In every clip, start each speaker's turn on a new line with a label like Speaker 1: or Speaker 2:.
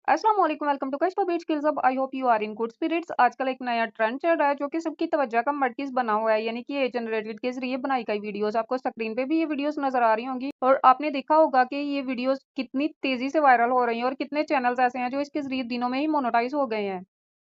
Speaker 1: अस्सलाम वालेकुम, welcome to cash beat skills. अब I hope you are in good spirits. आजकल एक नया ट्रेंड चल रहा है जो कि सबकी तवज्जो का मर्कज़ बना हुआ है, यानी कि ए जनरेटेड के जरिए बनाई गई वीडियोस। आपको स्क्रीन पे भी ये वीडियोस नजर आ रही होंगी और आपने देखा होगा कि ये वीडियोस कितनी तेजी से वायरल हो रही हैं और कितने चैनल्स ऐसे हैं जो इसके जरिए दिनों में ही मोनेटाइज हो गए हैं।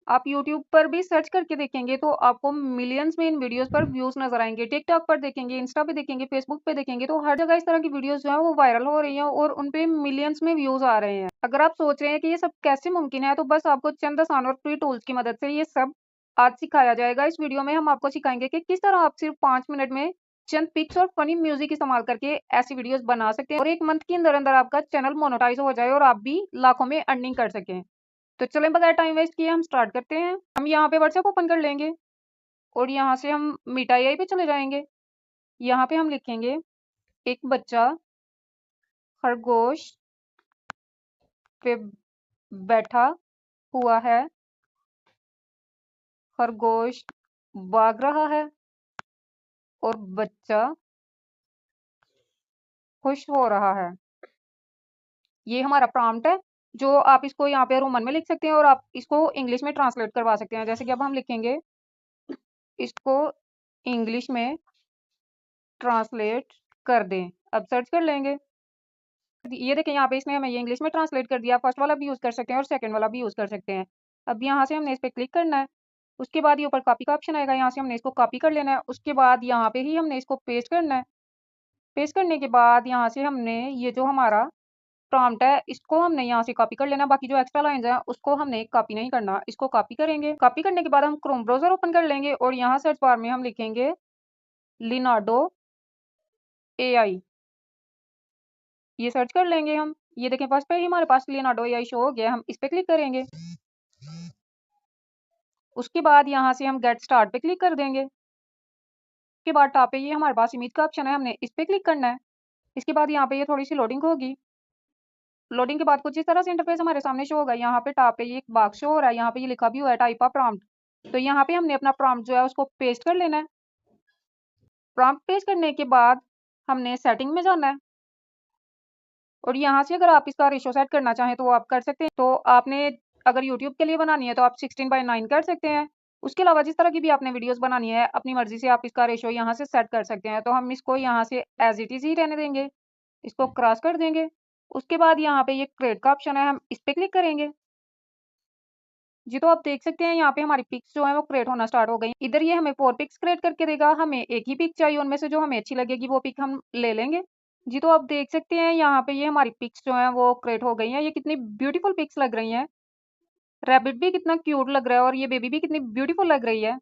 Speaker 1: आप यूट्यूब पर भी सर्च करके देखेंगे तो आपको मिलियंस में इन वीडियोस पर व्यूज नजर आएंगे। टिकटॉक पर देखेंगे, इंस्टा पे देखेंगे, फेसबुक पे देखेंगे, तो हर जगह इस तरह की वीडियोस जो है वो वायरल हो रही हैं और उन पे मिलियंस में व्यूज आ रहे हैं। अगर आप सोच रहे हैं कि ये सब कैसे मुमकिन है, तो बस आपको चंद आसान और फ्री टूल्स की मदद से ये सब आज सिखाया जाएगा। इस वीडियो में हम आपको सिखाएंगे कि किस तरह आप सिर्फ 5 मिनट में चंद पिक्स और फनी म्यूजिक इस्तेमाल करके ऐसी वीडियोस बना सकते हैं और एक मंथ के अंदर अंदर आपका चैनल मोनेटाइज हो जाए और आप भी लाखों में अर्निंग कर सकें। तो चलें बगैर टाइम वेस्ट किए हम स्टार्ट करते हैं। हम यहाँ पे व्हाट्सएप ओपन कर लेंगे और यहाँ से हम मीटा एआई पे चले जाएंगे। यहाँ पे हम लिखेंगे एक बच्चा खरगोश पे बैठा हुआ है, खरगोश भाग रहा है और बच्चा खुश हो रहा है। ये हमारा प्रॉम्प्ट है जो आप इसको यहाँ पे रोमन में लिख सकते हैं और आप इसको इंग्लिश में ट्रांसलेट करवा सकते हैं। जैसे कि अब हम लिखेंगे इसको इंग्लिश में ट्रांसलेट कर दें। अब सर्च कर लेंगे। ये देखें यहाँ पे इसने हमें ये इंग्लिश में ट्रांसलेट कर दिया। फर्स्ट वाला भी यूज़ कर सकते हैं और सेकंड वाला भी यूज़ कर सकते हैं। अब यहाँ से हमने इस पे क्लिक करना है। उसके बाद ये ऊपर कॉपी का ऑप्शन आएगा, यहाँ से हमने इसको कॉपी कर लेना है। उसके बाद यहाँ पे ही हमने इसको पेस्ट करना है। पेस्ट करने के बाद यहाँ से हमने ये जो हमारा प्रॉम्प्ट है इसको हमने यहाँ से कॉपी कर लेना। बाकी जो एक्स्ट्रा लाइंस हैं उसको हमने कॉपी नहीं करना, इसको कॉपी करेंगे। कॉपी करने के बाद हम क्रोम ब्राउजर ओपन कर लेंगे और यहाँ सर्च बार में हम लिखेंगे लिनार्डो एआई। ये सर्च कर लेंगे हम। ये देखें फर्स्ट पे ही हमारे पास लियोनार्डो एआई शो हो गया। हम इस पे क्लिक करेंगे। उसके बाद यहाँ से हम गेट स्टार्ट पे क्लिक कर देंगे। उसके बाद टॉप पे ये हमारे पास इमेज का ऑप्शन है, हमने इस पे क्लिक करना है। इसके बाद यहाँ पे ये थोड़ी सी लोडिंग होगी। लोडिंग के बाद कुछ इस तरह से इंटरफेस हमारे सामने शो होगा। यहाँ पे टॉप पे ये एक बॉक्स शो हो रहा है, यहाँ पे ये लिखा भी हुआ है टाइप ऑफ प्रॉम्प्ट। तो यहाँ पे हमने अपना प्रॉम्प्ट जो है उसको पेस्ट कर लेना है। प्रॉम्प्ट पेस्ट करने के बाद हमने सेटिंग में जाना है और यहाँ से अगर आप इसका रेशो सेट करना चाहें तो वो आप कर सकते हैं। तो आपने अगर यूट्यूब के लिए बनानी है तो आप 16:9 कर सकते हैं। उसके अलावा जिस तरह की भी आपने वीडियोस बनानी है अपनी मर्जी से आप इसका रेशो यहाँ से सेट कर सकते हैं। तो हम इसको यहाँ से एज इट इज ही रहने देंगे, इसको क्रॉस कर देंगे। उसके बाद यहाँ पे ये क्रिएट का ऑप्शन है, हम इस पे क्लिक करेंगे। जी तो आप देख सकते हैं यहाँ पे हमारी पिक्स जो है वो क्रिएट होना स्टार्ट हो गई। इधर ये हमें 4 पिक्स क्रिएट करके देगा। हमें एक ही पिक चाहिए, उनमें से जो हमें अच्छी लगेगी वो पिक हम ले लेंगे। जी तो आप देख सकते हैं यहाँ पे ये हमारी पिक्स जो हैं वो क्रिएट हो गई हैं। ये कितनी ब्यूटीफुल पिक्स लग रही हैं। रैबिट भी कितना क्यूट लग रहा है और ये बेबी भी कितनी ब्यूटीफुल लग रही है।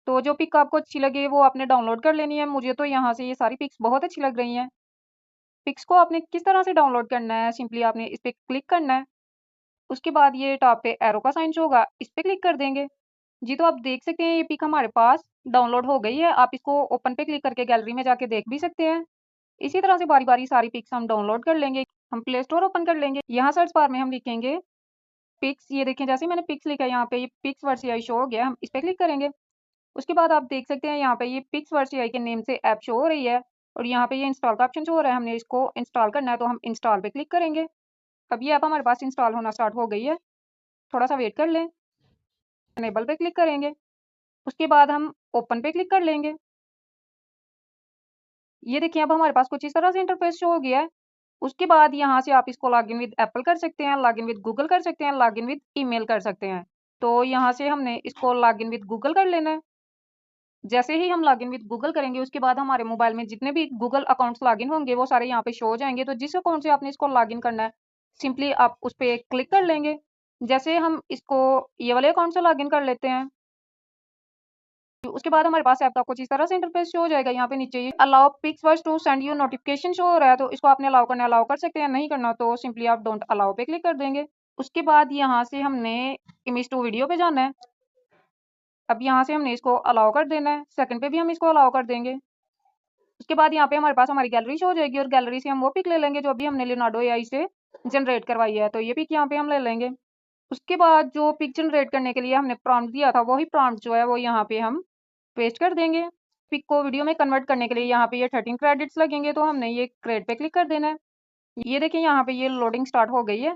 Speaker 1: तो जो पिक आपको अच्छी लगे वो आपने डाउनलोड कर लेनी है। मुझे तो यहाँ से ये सारी पिक्स बहुत अच्छी लग रही हैं। पिक्स को आपने किस तरह से डाउनलोड करना है, सिंपली आपने इस पे क्लिक करना है। उसके बाद ये टॉप पे एरो का साइन शो होगा, इस पे क्लिक कर देंगे। जी तो आप देख सकते हैं ये पिक हमारे पास डाउनलोड हो गई है। आप इसको ओपन पे क्लिक करके गैलरी में जाके देख भी सकते हैं। इसी तरह से बारी बारी सारी पिक्स हम डाउनलोड कर लेंगे। हम प्ले स्टोर ओपन कर लेंगे। यहाँ सर्च बार में हम लिखेंगे पिक्स। ये देखें जैसे मैंने पिक्स लिखा है यहाँ पे ये पिक्स वर्स एआई शो हो गया। हम इस पे क्लिक करेंगे। उसके बाद आप देख सकते हैं यहाँ पे ये पिक्स वर्स एआई के नेम से ऐप शो हो रही है और यहाँ पे ये इंस्टॉल का ऑप्शन शो हो रहा है। हमने इसको इंस्टॉल करना है तो हम इंस्टॉल पे क्लिक करेंगे। अब ये ऐप हमारे पास इंस्टॉल होना स्टार्ट हो गई है। थोड़ा सा वेट कर लें। एनेबल पे क्लिक करेंगे। उसके बाद हम ओपन पे क्लिक कर लेंगे। ये देखिए अब हमारे पास कुछ इस तरह से इंटरफेस शो हो गया है। उसके बाद यहाँ से आप इसको लॉगिन विद एप्पल कर सकते हैं, लॉगिन विद गूगल कर सकते हैं, लॉगिन विद ईमेल कर सकते हैं। तो यहाँ से हमने इसको लॉगिन विद गूगल कर लेना है। जैसे ही हम लॉगिन विद गूगल करेंगे उसके बाद हमारे मोबाइल में जितने भी गूगल अकाउंट्स लॉगिन होंगे वो सारे यहाँ पे शो हो जाएंगे। तो जिस अकाउंट से आपने इसको लॉगिन करना है सिंपली आप उस पर क्लिक कर लेंगे। जैसे हम इसको ये वाले अकाउंट से लॉगिन कर लेते हैं, उसके बाद हमारे पास ऐप का कुछ इस तरह से इंटरफेस शो हो जाएगा। यहाँ पे नीचे allow pix to send you notification show हो रहा है, तो इसको आपने अलाउ करना अलाउ कर सकते हैं, नहीं करना तो सिंपली आप डोंट अलाउ पे क्लिक कर देंगे। उसके बाद यहाँ से हमने इमेज टू वीडियो पे जाना है। अब यहाँ से हमने इसको अलाउ कर देना है। सेकंड पे भी हम इसको अलाउ कर देंगे। उसके बाद यहाँ पे हमारे पास हमारी गैलरी शो हो जाएगी और गैलरी से हम वो पिक ले लेंगे जो अभी हमने लियोनार्डो एआई से जनरेट करवाई है। तो ये पिक यहाँ पे हम ले लेंगे। उसके बाद जो पिक जनरेट करने के लिए हमने प्रॉम्प्ट दिया था वही प्रॉम्प्ट जो है वो यहाँ पे हम पेस्ट कर देंगे। पिक को वीडियो में कन्वर्ट करने के लिए यहाँ पे ये 13 क्रेडिट्स लगेंगे, तो हमने ये क्रेडिट पे क्लिक कर देना है। ये देखिए यहाँ पे ये लोडिंग स्टार्ट हो गई है।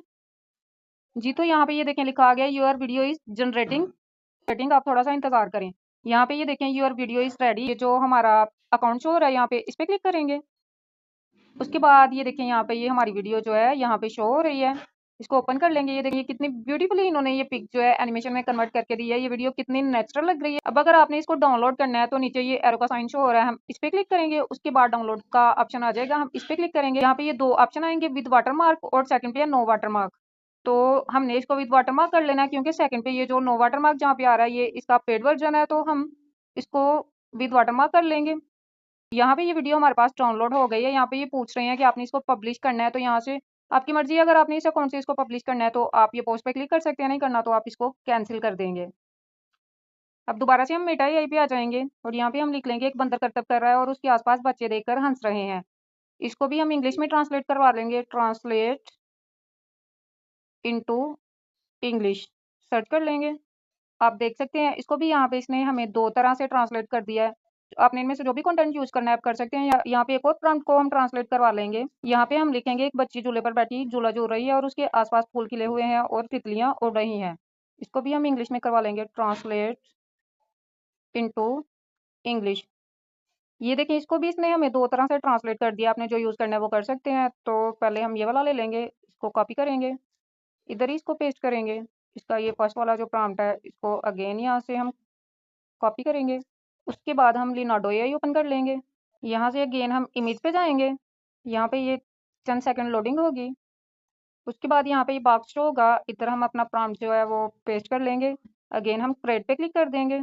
Speaker 1: जी तो यहाँ पे ये देखें लिखा आ गया योर वीडियो इज जनरेटिंग। आप थोड़ा सा इंतजार करें। यहाँ पे ये देखें योर वीडियो इज रेडी, ये जो हमारा अकाउंट शो हो रहा है यहाँ पे, इस पे क्लिक करेंगे। उसके बाद ये देखें यहाँ पे ये हमारी वीडियो जो है यहाँ पे शो हो रही है। इसको ओपन कर लेंगे। ये देखिए कितनी ब्यूटीफुली इन्होंने ये पिक जो है एनिमेशन में कन्वर्ट करके दी है। ये वीडियो कितनी नेचुरल लग रही है। अब अगर आपने इसको डाउनलोड करना है तो नीचे ये एरो का साइन शो हो रहा है, हम इस पे क्लिक करेंगे। उसके बाद डाउनलोड का ऑप्शन आ जाएगा, हम इस पे क्लिक करेंगे। यहाँ पे ये दो ऑप्शन आएंगे, विद वाटरमार्क और सेकंड पे नो वाटरमार्क। तो हमने इसको विद वाटरमार्क कर लेना है, क्योंकि सेकंड पे ये जो नो वाटरमार्क जहाँ पे आ रहा है ये इसका पेड वर्जन है, तो हम इसको विद वाटरमार्क कर लेंगे। यहाँ पे ये वीडियो हमारे पास डाउनलोड हो गई है। यहाँ पे ये पूछ रहे हैं कि आपने इसको पब्लिश करना है, तो यहाँ से आपकी मर्जी है। अगर आपने इस अकाउंट से इसको पब्लिश करना है तो आप ये पोस्ट पे क्लिक कर सकते हैं, नहीं करना तो आप इसको कैंसिल कर देंगे। अब दोबारा से हम मेटा एआई पे आ जाएंगे और यहाँ पे हम लिख लेंगे एक बंदर करतब कर रहा है और उसके आसपास बच्चे देखकर हंस रहे हैं। इसको भी हम इंग्लिश में ट्रांसलेट करवा लेंगे, ट्रांसलेट इनटू इंग्लिश सर्च कर लेंगे। आप देख सकते हैं इसको भी यहाँ पे इसने हमें दो तरह से ट्रांसलेट कर दिया है। आपने इनमें से जो भी कंटेंट यूज करना है आप कर सकते हैं। यहाँ पे एक और प्रॉम्प्ट को हम ट्रांसलेट करवा लेंगे। यहाँ पे हम लिखेंगे एक बच्ची झूले पर बैठी झूला झूल रही है और उसके आसपास फूल खिले हुए हैं और तितलियां उड़ रही हैं। इसको भी हम इंग्लिश में करवा लेंगे, ट्रांसलेट इनटू इंग्लिश। ये देखिए इसको भी इसने हमें दो तरह से ट्रांसलेट कर दिया। आपने जो यूज करना है वो कर सकते हैं। तो पहले हम ये वाला ले लेंगे, इसको कॉपी करेंगे, इधर ही इसको पेस्ट करेंगे। इसका ये फर्स्ट वाला जो प्रॉम्प्ट है इसको अगेन यहाँ से हम कॉपी करेंगे। उसके बाद हम लिनाडो एआई ओपन कर लेंगे। यहाँ से अगेन हम इमेज पे जाएंगे। यहाँ पे ये 10 सेकंड लोडिंग होगी। उसके बाद यहाँ पे ये बॉक्स शो होगा, इधर हम अपना प्रॉम्प्ट जो है वो पेस्ट कर लेंगे। अगेन हम क्रिएट पे क्लिक कर देंगे।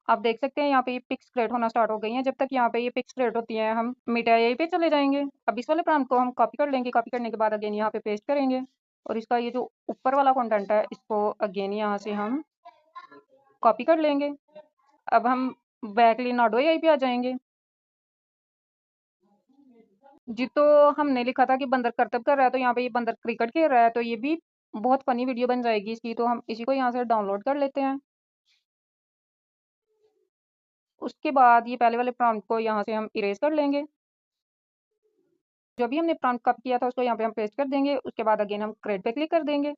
Speaker 1: आप देख सकते हैं यहाँ पे ये पिक्स क्रिएट होना स्टार्ट हो गई हैं। जब तक यहाँ पे ये पिक्स क्रिएट होती हैं हम मीटा एआई पे चले जाएंगे। अब इस वाले प्रॉम्प्ट को हम कॉपी कर लेंगे। कॉपी करने के बाद अगेन यहाँ पे पेस्ट करेंगे और इसका ये जो ऊपर वाला कंटेंट है इसको अगेन यहाँ से हम कॉपी कर लेंगे। अब हम बैक लिनाडो एआई पे आ जाएंगे। जी तो हमने लिखा था कि बंदर करतब कर रहा है, तो यहाँ पे ये बंदर क्रिकेट खेल रहा है, तो ये भी बहुत फनी वीडियो बन जाएगी इसकी। तो हम इसी को यहाँ से डाउनलोड कर लेते हैं। उसके बाद ये पहले वाले प्रॉम्प्ट को यहाँ से हम इरेज कर लेंगे। जो भी हमने प्रॉम्प्ट कॉपी किया था उसको यहाँ पे हम पेस्ट कर देंगे। उसके बाद अगेन हम क्रिएट पे क्लिक कर देंगे।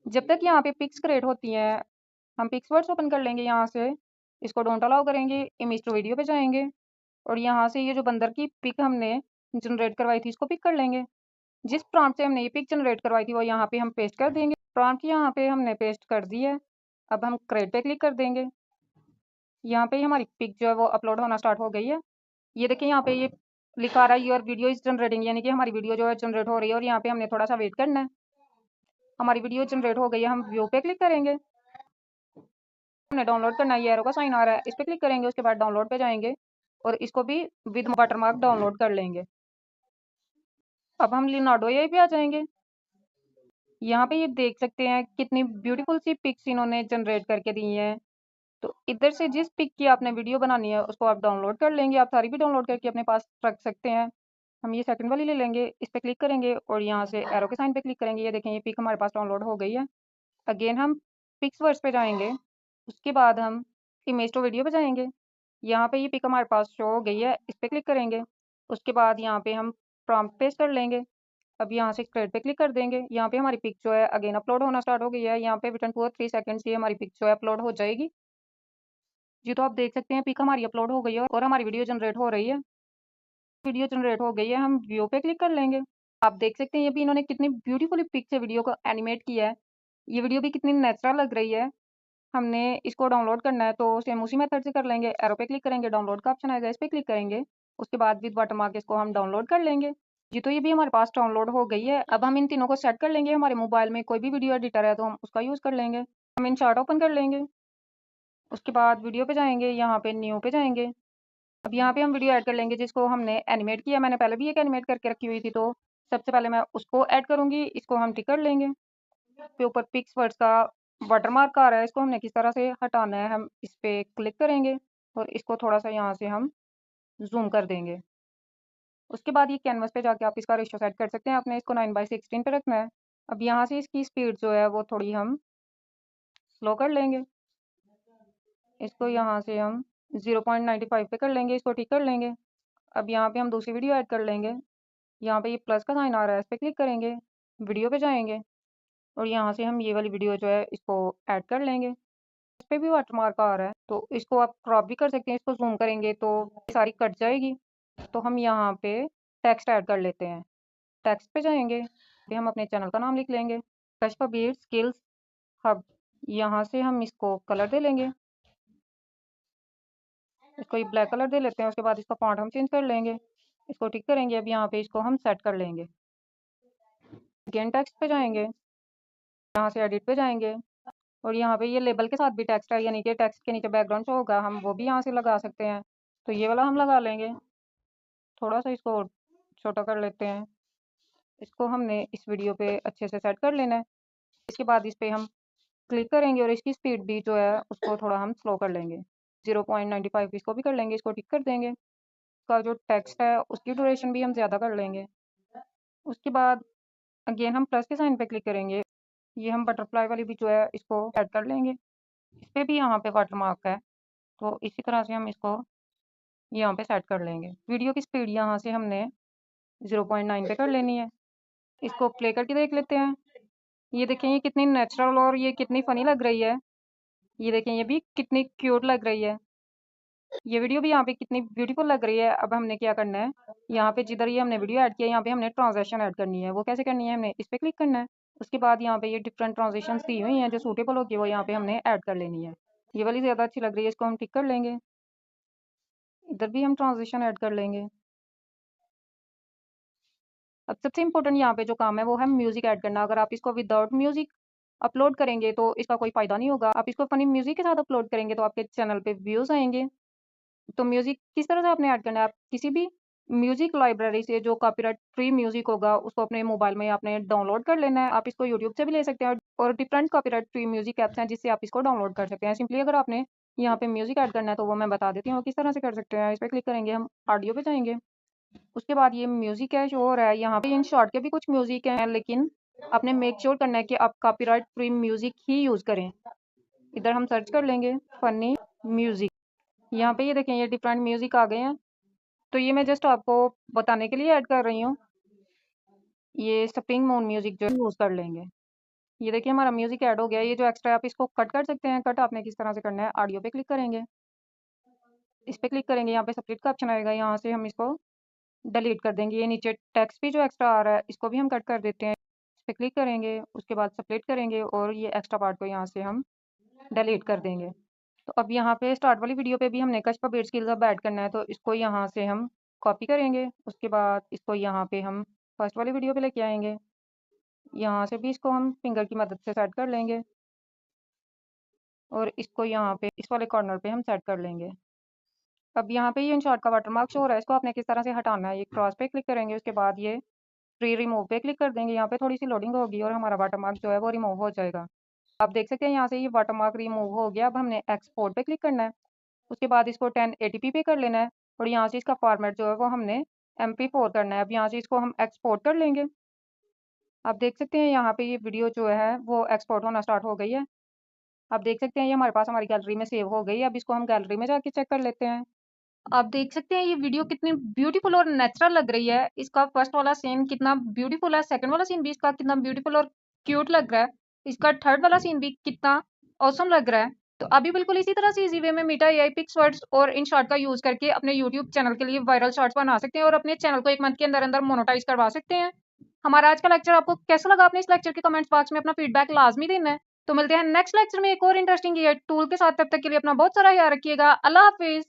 Speaker 1: जब तक यहाँ पे पिक्स क्रिएट होती हैं हम पिक्स वर्ड्स ओपन कर लेंगे। यहाँ से इसको डोंट अलाउ करेंगे, इमेज टू वीडियो पे जाएंगे और यहाँ से ये जो बंदर की पिक हमने जनरेट करवाई थी इसको पिक कर लेंगे। जिस प्रॉम्प्ट से हमने ये पिक जनरेट करवाई थी वो यहाँ पे हम पेस्ट कर देंगे। प्रॉम्प्ट यहाँ पे हमने पेस्ट कर दी है। अब हम क्रिएट पे क्लिक कर देंगे। यहाँ पे हमारी पिक जो है वो अपलोड होना स्टार्ट हो गई है। ये देखिए यहाँ पे ये लिखा आ रहा है योर वीडियो इज जनरेटिंग, यानी कि हमारी वीडियो जो है जनरेट हो रही है और यहाँ पे हमने थोड़ा सा वेट करना है। हमारी वीडियो जनरेट हो गई है, हम व्यू पे क्लिक करेंगे। हमने डाउनलोड करना है, ये एरो का साइन आ रहा है, इस पे क्लिक करेंगे। उसके बाद डाउनलोड पे जाएंगे और इसको भी विद वाटरमार्क डाउनलोड कर लेंगे। अब हम लिनाडो एआई पे आ जाएंगे। यहाँ पे ये देख सकते हैं कितनी ब्यूटीफुल सी पिक्स इन्होंने जनरेट करके दी हैं। तो इधर से जिस पिक की आपने वीडियो बनानी है उसको आप डाउनलोड कर लेंगे। आप सारी भी डाउनलोड करके अपने पास रख सकते हैं। हम ये सेकंड वाली ले लेंगे, इस पे क्लिक करेंगे और यहाँ से एरो के साइन पे क्लिक करेंगे। ये देखें ये पिक हमारे पास डाउनलोड हो गई है। अगेन हम पिक्सवर्स पे जाएंगे। उसके बाद हम इमेज टू वीडियो पे जाएंगे। यहाँ पे ये पिक हमारे पास शो हो गई है, इस पे क्लिक करेंगे। उसके बाद यहाँ पे हम प्रॉम्प्ट पेस्ट कर लेंगे। अब यहाँ से क्रिएट पे क्लिक कर देंगे। यहाँ पे हमारी पिक जो है अगेन अपलोड होना स्टार्ट हो गई है। यहाँ पे विथिन 2 और 3 सेकंड से हमारी पिक जो है अपलोड हो जाएगी। जी तो आप देख सकते हैं पिक हमारी अपलोड हो गई है और हमारी वीडियो जनरेट हो रही है। वीडियो जनरेट हो गई है, हम व्यू पे क्लिक कर लेंगे। आप देख सकते हैं ये भी इन्होंने कितनी ब्यूटीफुली पिक से वीडियो को एनिमेट किया है। ये वीडियो भी कितनी नेचुरल लग रही है। हमने इसको डाउनलोड करना है तो सेम उसी मेथड से कर लेंगे। एरो पे क्लिक करेंगे, डाउनलोड का ऑप्शन आएगा, इस पे क्लिक करेंगे। उसके बाद विद वाटरमार्क इसको हम डाउनलोड कर लेंगे। जी तो ये भी हमारे पास डाउनलोड हो गई है। अब हम इन तीनों को सेट कर लेंगे। हमारे मोबाइल में कोई भी वीडियो एडिटर है तो हम उसका यूज़ कर लेंगे। हम इन चार्ट ओपन कर लेंगे। उसके बाद वीडियो पे जाएंगे, यहाँ पे न्यू पे जाएंगे। अब यहाँ पे हम वीडियो ऐड कर लेंगे जिसको हमने एनिमेट किया। मैंने पहले भी एक एनिमेट करके रखी हुई थी, तो सबसे पहले मैं उसको ऐड करूँगी। इसको हम टिक कर लेंगे। पे ऊपर पिक्स वर्ड्स का वाटरमार्क आ रहा है, इसको हमने किस तरह से हटाना है, हम इस पे क्लिक करेंगे और इसको थोड़ा सा यहाँ से हम जूम कर देंगे। उसके बाद ये कैनवस पे जाके आप इसका रेशियो सेट कर सकते हैं। आपने इसको 9:16 पे रखना है। अब यहाँ से इसकी स्पीड जो है वो थोड़ी हम स्लो कर लेंगे। इसको यहाँ से हम 0.95 पे कर लेंगे, इसको ठीक कर लेंगे। अब यहाँ पे हम दूसरी वीडियो ऐड कर लेंगे। यहाँ पे ये प्लस का साइन आ रहा है, इस पे क्लिक करेंगे, वीडियो पे जाएंगे। और यहाँ से हम ये वाली वीडियो जो है इसको ऐड कर लेंगे। इस पे भी वाटरमार्क आ रहा है तो इसको आप क्रॉप भी कर सकते हैं। इसको जूम करेंगे तो सारी कट जाएगी। तो हम यहाँ पे टेक्स्ट ऐड कर लेते हैं। टेक्स्ट पे जाएंगे, फिर हम अपने चैनल का नाम लिख लेंगे, कशफबीर स्किल्स हब। यहाँ से हम इसको कलर दे लेंगे, इसको ये ब्लैक कलर दे लेते हैं। उसके बाद इसका फॉन्ट हम चेंज कर लेंगे, इसको टिक करेंगे। अब यहाँ पे इसको हम सेट कर लेंगे। अगेन टेक्स्ट पे जाएंगे, यहाँ से एडिट पे जाएंगे और यहाँ पे ये लेबल के साथ भी टेक्स्ट है, यानी कि टेक्स्ट के नीचे बैकग्राउंड शो होगा, हम वो भी यहाँ से लगा सकते हैं। तो ये वाला हम लगा लेंगे। थोड़ा सा इसको छोटा कर लेते हैं। इसको हमने इस वीडियो पे अच्छे से सेट कर लेना है। इसके बाद इस पे हम क्लिक करेंगे और इसकी स्पीड भी जो है उसको थोड़ा हम स्लो कर लेंगे। 0.95 इसको भी कर लेंगे, इसको टिक कर देंगे। इसका जो टेक्स्ट है उसकी ड्यूरेशन भी हम ज़्यादा कर लेंगे। उसके बाद अगेन हम प्लस के साइन पे क्लिक करेंगे। ये हम बटरफ्लाई वाली भी जो है इसको ऐड कर लेंगे। इस पे भी यहाँ पे वाटरमार्क है तो इसी तरह से हम इसको यहाँ पे सेट कर लेंगे। वीडियो की स्पीड यहाँ से हमने 0.9 पे कर लेनी है। इसको प्ले करके देख लेते हैं। ये देखें ये कितनी नेचुरल और ये कितनी फ़नी लग रही है। ये देखें ये भी कितनी क्यूट लग रही है। ये वीडियो भी यहाँ पे कितनी ब्यूटीफुल लग रही है। अब हमने क्या करना है, यहाँ पे जिधर ये हमने वीडियो ऐड किया यहाँ पे हमने ट्रांजेक्शन ऐड करनी है। वो कैसे करनी है, हमने इस पर क्लिक करना है। उसके बाद यहाँ पे ये डिफरेंट ट्रांजेक्शन दी हुई हैं जो सूटेबल होगी वो यहाँ पे हमने ऐड कर लेनी है। ये वाली ज़्यादा अच्छी लग रही है, इसको हम टिक कर लेंगे। इधर भी हम ट्रांजेक्शन ऐड कर लेंगे। अब सबसे इंपॉर्टेंट यहाँ पे जो काम है वो है म्यूजिक ऐड करना। अगर आप इसको विदाउट म्यूजिक अपलोड करेंगे तो इसका कोई फ़ायदा नहीं होगा। आप इसको फनी म्यूजिक के साथ अपलोड करेंगे तो आपके चैनल पे व्यूज़ आएंगे। तो म्यूजिक किस तरह से आपने ऐड करना है, आप किसी भी म्यूजिक लाइब्रेरी से जो कॉपीराइट फ्री म्यूजिक होगा उसको अपने मोबाइल में आपने डाउनलोड कर लेना है। आप इसको यूट्यूब से भी ले सकते हैं और different copyright free music apps हैं जिससे आप इसको डाउनलोड कर सकते हैं। सिंपली अगर आपने यहाँ पे म्यूजिक ऐड करना है तो वो मैं बता देती हूँ किस तरह से कर सकते हैं। इस पर क्लिक करेंगे, हम ऑडियो पे जाएंगे। उसके बाद ये म्यूजिक है शो हो रहा है यहाँ पे। इन शॉर्ट के भी कुछ म्यूजिक हैं लेकिन आपने मेक श्योर करना है कि आप कॉपीराइट फ्री म्यूजिक ही यूज़ करें। इधर हम सर्च कर लेंगे फनी म्यूजिक। यहाँ पे ये देखें ये डिफरेंट म्यूजिक आ गए हैं। तो ये मैं जस्ट आपको बताने के लिए ऐड कर रही हूँ। ये स्प्रिंग मून म्यूजिक जो यूज़ कर लेंगे। ये देखिए हमारा म्यूजिक ऐड हो गया। ये जो एक्स्ट्रा आप इसको कट कर सकते हैं। कट आपने किस तरह से करना है, ऑडियो पे क्लिक करेंगे, इस पे क्लिक करेंगे, यहाँ पे स्प्लिट का ऑप्शन आएगा, यहाँ से हम इसको डिलीट कर देंगे। ये नीचे टेक्स्ट भी जो एक्स्ट्रा आ रहा है इसको भी हम कट कर देते हैं। इस पे क्लिक करेंगे, उसके बाद स्प्लिट करेंगे और ये एक्स्ट्रा पार्ट को यहाँ से हम डिलीट कर देंगे। तो अब यहाँ पे स्टार्ट वाली वीडियो पे भी हमने कशफबीर स्किल्स अब ऐड करना है तो इसको यहाँ से हम कॉपी करेंगे। उसके बाद इसको यहाँ पे हम फर्स्ट वाली वीडियो पे लेके आएंगे। यहाँ से भी इसको हम फिंगर की मदद से सेट कर लेंगे और इसको यहाँ पे इस वाले कॉर्नर पे हम सेट कर लेंगे। अब यहाँ पे ये इनशॉट का वाटरमार्क शो हो रहा है, इसको आपने किस तरह से हटाना है। ये क्रॉस पे क्लिक करेंगे, उसके बाद ये फ्री रिमूव पे क्लिक कर देंगे। यहाँ पे थोड़ी सी लोडिंग होगी और हमारा वाटरमार्क जो है वो रिमूव हो जाएगा। आप देख सकते हैं यहाँ से ये वाटरमार्क रिमूव हो गया। अब हमने एक्सपोर्ट पे क्लिक करना है। उसके बाद इसको 1080p पे कर लेना है और यहाँ से इसका फॉर्मेट जो है वो हमने MP4 करना है। अब यहाँ से इसको हम एक्सपोर्ट कर लेंगे। आप देख सकते हैं यहाँ पे ये वीडियो जो है वो एक्सपोर्ट होना स्टार्ट हो गई है। आप देख सकते हैं ये हमारे पास हमारी गैलरी में सेव हो गई है। अब इसको हम गैलरी में जाके चेक कर लेते हैं। आप देख सकते हैं ये वीडियो कितनी ब्यूटीफुल और नेचुरल लग रही है। इसका फर्स्ट वाला सीन कितना ब्यूटीफुल है, सेकंड वाला सीन भी इसका कितना ब्यूटीफुल और क्यूट लग रहा है। इसका थर्ड वाला सीन भी कितना औसम लग रहा है। तो अभी बिल्कुल इसी तरह से इजी वे में मीटा एआई पिक्स वर्ड्स और इन शॉर्ट का यूज करके अपने यूट्यूब चैनल के लिए वायरल शॉर्ट्स बना सकते हैं और अपने चैनल को 1 मंथ के अंदर अंदर मोनेटाइज करवा सकते हैं। हमारा आज का लेक्चर आपको कैसा लगा, आपने इस लेक्चर के कमेंट्स बॉक्स में अपना फीडबैक लाजमी देना है। तो मिलते हैं नेक्स्ट लेक्चर में एक और इंटरेस्टिंग टूल के साथ। तब तक के लिए अपना बहुत सारा ख्याल रखिएगा। अल्लाह हाफिज।